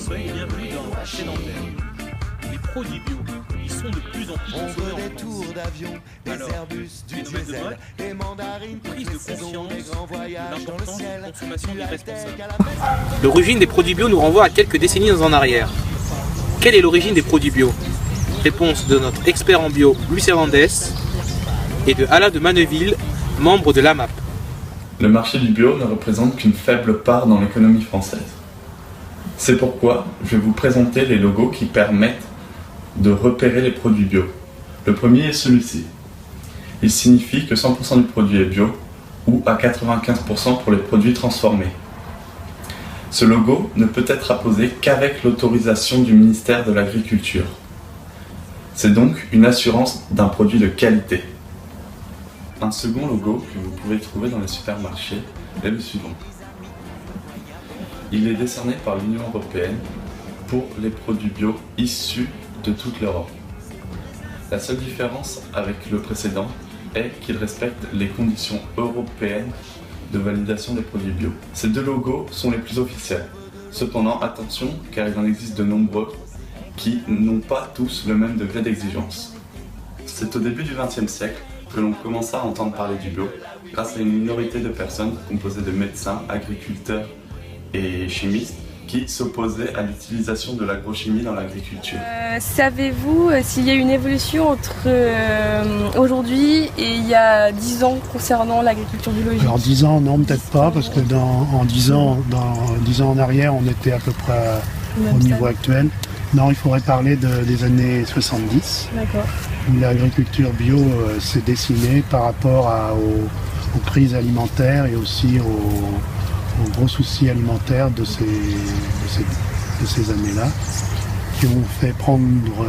Bonsoir et bienvenue dans Sédentaire. Les produits bio, ils sont de plus en plus consommés en France. Alors, des nouvelles de mode, prise de conscience de l'importance de consommation irresponsable. L'origine des produits bio nous renvoie à quelques décennies en arrière. Quelle est l'origine des produits bio? Réponse de notre expert en bio, Luis Hernandez, et de Alain de Manneville, membre de l'AMAP. Le marché du bio ne représente qu'une faible part dans l'économie française. C'est pourquoi je vais vous présenter les logos qui permettent de repérer les produits bio. Le premier est celui-ci. Il signifie que 100% du produit est bio ou à 95% pour les produits transformés. Ce logo ne peut être apposé qu'avec l'autorisation du ministère de l'Agriculture. C'est donc une assurance d'un produit de qualité. Un second logo que vous pouvez trouver dans les supermarchés est le suivant. Il est décerné par l'Union européenne pour les produits bio issus de toute l'Europe. La seule différence avec le précédent est qu'il respecte les conditions européennes de validation des produits bio. Ces deux logos sont les plus officiels. Cependant, attention, car il en existe de nombreux qui n'ont pas tous le même degré d'exigence. C'est au début du XXe siècle que l'on commença à entendre parler du bio grâce à une minorité de personnes composées de médecins, agriculteurs et chimistes qui s'opposaient à l'utilisation de l'agrochimie dans l'agriculture. Savez-vous s'il y a une évolution entre aujourd'hui et il y a 10 ans concernant l'agriculture biologique? Alors 10 ans, non, peut-être pas, parce que en 10 ans en arrière, on était à peu près au niveau actuel. Non, il faudrait parler des années 70, où l'agriculture bio s'est dessinée par rapport aux crises alimentaires et aussi aux gros soucis alimentaires de ces années-là, qui ont fait prendre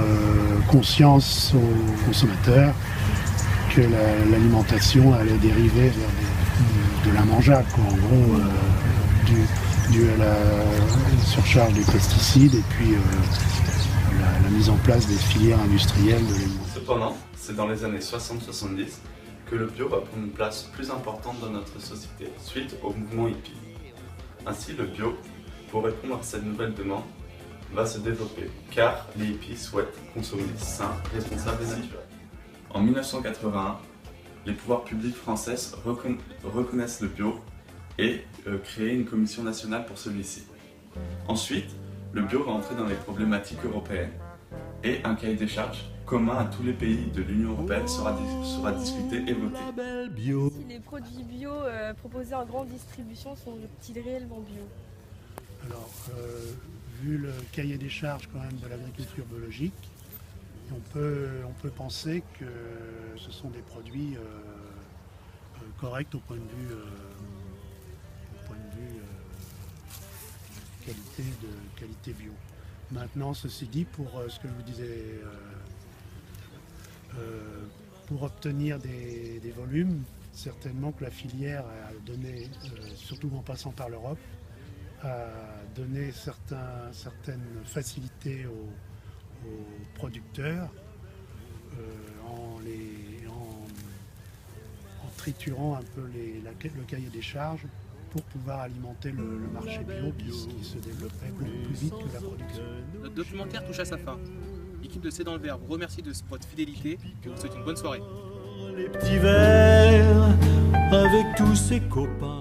conscience aux consommateurs que l'alimentation allait dériver vers de l'immangeable, en gros, dû à la surcharge des pesticides et puis la mise en place des filières industrielles de l'alimentation. Cependant, c'est dans les années 60-70 que le bio va prendre une place plus importante dans notre société, suite au mouvement hippie. Ainsi, le bio, pour répondre à cette nouvelle demande, va se développer, car les hippies souhaitent consommer sain, responsable et naturel. En 1981, les pouvoirs publics français reconnaissent le bio et créent une commission nationale pour celui-ci. Ensuite, le bio va entrer dans les problématiques européennes et un cahier des charges commun à tous les pays de l'Union européenne sera discuté et voté. Si les produits bio proposés en grande distribution sont-ils réellement bio? Alors, vu le cahier des charges quand même de l'agriculture biologique, on peut penser que ce sont des produits corrects au point de vue qualité bio. Maintenant, ceci dit, pour ce que je vous disais, pour obtenir des volumes, certainement que la filière a donné, surtout en passant par l'Europe, a donné certaines facilités aux producteurs en triturant un peu le cahier des charges pour pouvoir alimenter le marché bio qui se développait beaucoup plus vite que la production. Notre documentaire touche à sa fin. L'équipe de C'est dans le Verbe vous remercie de votre fidélité et vous souhaite une bonne soirée. Les petits verres avec tous ses copains.